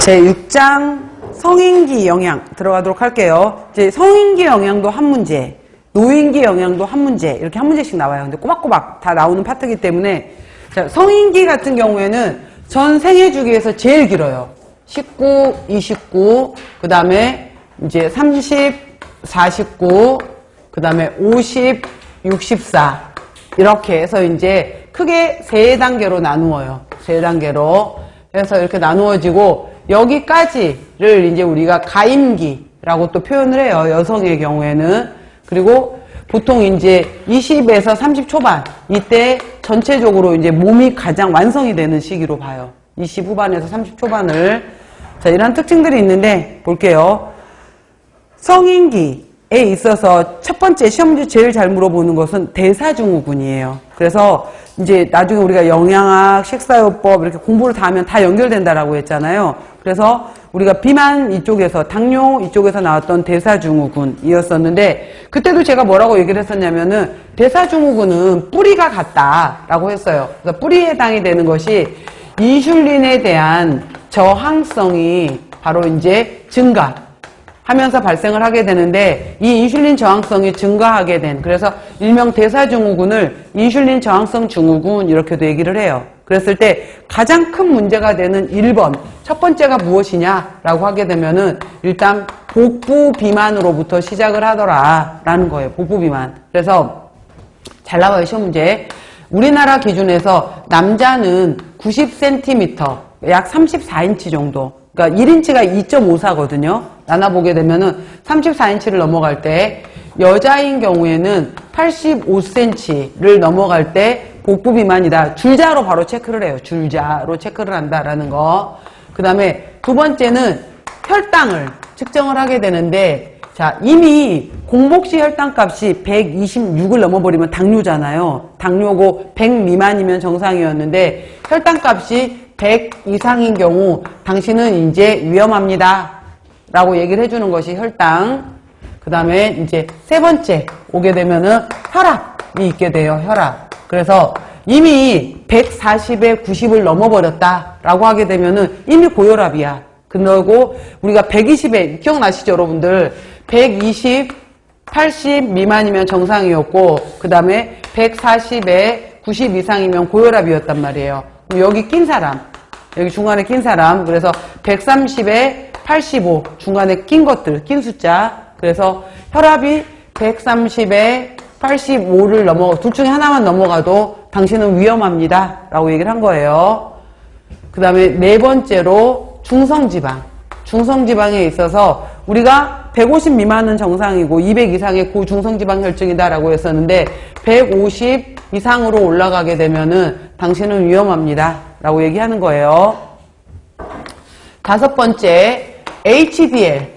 제6장 성인기 영양 들어가도록 할게요. 이제 성인기 영양도 한 문제, 노인기 영양도 한 문제, 이렇게 한 문제씩 나와요. 근데 꼬박꼬박 다 나오는 파트이기 때문에, 자, 성인기 같은 경우에는 전 생애 주기에서 제일 길어요. 19, 29, 그 다음에 이제 30, 49, 그 다음에 50, 64. 이렇게 해서 이제 크게 세 단계로 나누어요. 세 단계로. 그래서 이렇게 나누어지고, 여기까지를 이제 우리가 가임기라고 또 표현을 해요. 여성의 경우에는. 그리고 보통 이제 20에서 30 초반, 이때 전체적으로 이제 몸이 가장 완성이 되는 시기로 봐요. 20 후반에서 30 초반을. 자, 이런 특징들이 있는데, 볼게요. 성인기에 있어서 첫 번째 시험 문제 제일 잘 물어보는 것은 대사증후군이에요. 그래서 이제 나중에 우리가 영양학, 식사요법 이렇게 공부를 다 하면 다 연결된다라고 했잖아요. 그래서 우리가 비만 이쪽에서, 당뇨 이쪽에서 나왔던 대사증후군이었었는데, 그때도 제가 뭐라고 얘기를 했었냐면은 대사증후군은 뿌리가 같다라고 했어요. 그래서 뿌리에 해당이 되는 것이 인슐린에 대한 저항성이 바로 이제 증가하면서 발생을 하게 되는데, 이 인슐린 저항성이 증가하게 된, 그래서 일명 대사증후군을 인슐린 저항성 증후군 이렇게도 얘기를 해요. 그랬을 때 가장 큰 문제가 되는 1번, 첫 번째가 무엇이냐라고 하게 되면은 일단 복부 비만으로부터 시작을 하더라라는 거예요. 복부 비만. 그래서 잘 나와요, 시험 문제. 우리나라 기준에서 남자는 90cm, 약 34인치 정도. 그러니까 1인치가 2.54거든요. 나눠보게 되면은 34인치를 넘어갈 때, 여자인 경우에는 85cm를 넘어갈 때 복부 비만이다. 줄자로 바로 체크를 해요. 줄자로 체크를 한다라는 거. 그 다음에 두 번째는 혈당을 측정을 하게 되는데, 자, 이미 공복시 혈당값이 126을 넘어버리면 당뇨잖아요. 당뇨고 100 미만이면 정상이었는데, 혈당값이 100 이상인 경우 당신은 이제 위험합니다 라고 얘기를 해주는 것이 혈당. 그 다음에 이제 세 번째 오게 되면은 혈압이 있게 돼요. 혈압. 그래서 이미 140에 90을 넘어버렸다 라고 하게 되면은 이미 고혈압이야. 그리고 우리가 120에, 기억나시죠 여러분들? 120, 80 미만이면 정상이었고, 그 다음에 140에 90 이상이면 고혈압이었단 말이에요. 여기 낀 사람, 여기 중간에 낀 사람, 그래서 130에 85 중간에 낀 것들, 낀 숫자. 그래서 혈압이 130에 85를 넘어, 둘 중에 하나만 넘어가도 당신은 위험합니다 라고 얘기를 한 거예요. 그 다음에 네 번째로 중성지방. 중성지방에 있어서 우리가 150 미만은 정상이고 200 이상의 고중성지방 혈증이다 라고 했었는데, 150 이상으로 올라가게 되면은 당신은 위험합니다 라고 얘기하는 거예요. 다섯 번째, HDL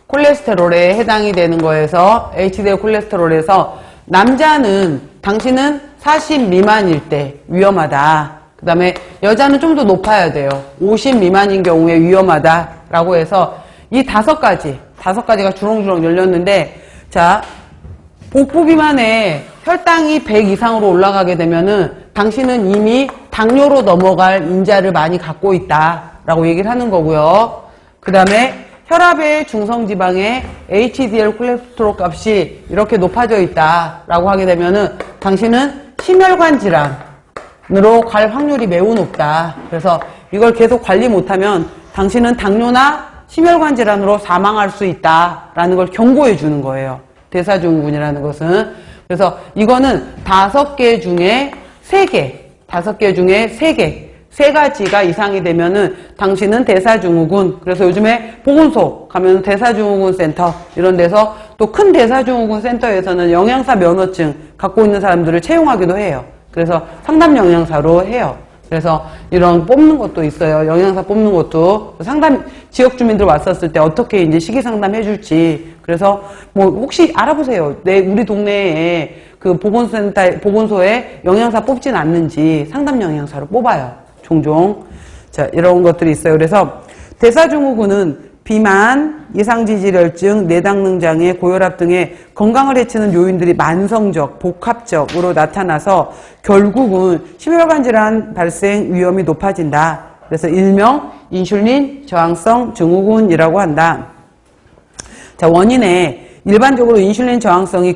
콜레스테롤에 해당이 되는 거에서, HDL 콜레스테롤에서 남자는 당신은 40 미만일 때 위험하다. 그 다음에 여자는 좀 더 높아야 돼요. 50 미만인 경우에 위험하다 라고 해서 이 다섯 가지가 주렁주렁 열렸는데, 자, 복부 비만에 혈당이 100 이상으로 올라가게 되면은 당신은 이미 당뇨로 넘어갈 인자를 많이 갖고 있다 라고 얘기를 하는 거고요. 그 다음에 혈압의 중성지방에 HDL 콜레스테롤 값이 이렇게 높아져 있다 라고 하게 되면은 당신은 심혈관 질환으로 갈 확률이 매우 높다. 그래서 이걸 계속 관리 못하면 당신은 당뇨나 심혈관 질환으로 사망할 수 있다 라는 걸 경고해 주는 거예요. 대사증후군이라는 것은. 그래서 이거는 5개 중에 3개, 5개 중에 3개, 3가지가 이상이 되면은 당신은 대사증후군. 그래서 요즘에 보건소 가면 대사증후군 센터 이런 데서, 또 큰 대사증후군 센터에서는 영양사 면허증 갖고 있는 사람들을 채용하기도 해요. 그래서 상담 영양사로 해요. 그래서 이런 뽑는 것도 있어요. 영양사 뽑는 것도. 상담, 지역 주민들 왔었을 때 어떻게 이제 식이 상담 해줄지. 그래서 뭐 혹시 알아보세요. 우리 동네에 그 보건소에 영양사 뽑진 않는지 상담 영양사로 뽑아요. 종종. 자, 이런 것들이 있어요. 그래서 대사증후군은 비만, 이상지질혈증, 뇌당능장애, 고혈압 등의 건강을 해치는 요인들이 만성적, 복합적으로 나타나서 결국은 심혈관 질환 발생 위험이 높아진다 그래서 일명 인슐린 저항성 증후군이라고 한다. 자, 원인에 일반적으로 인슐린 저항성이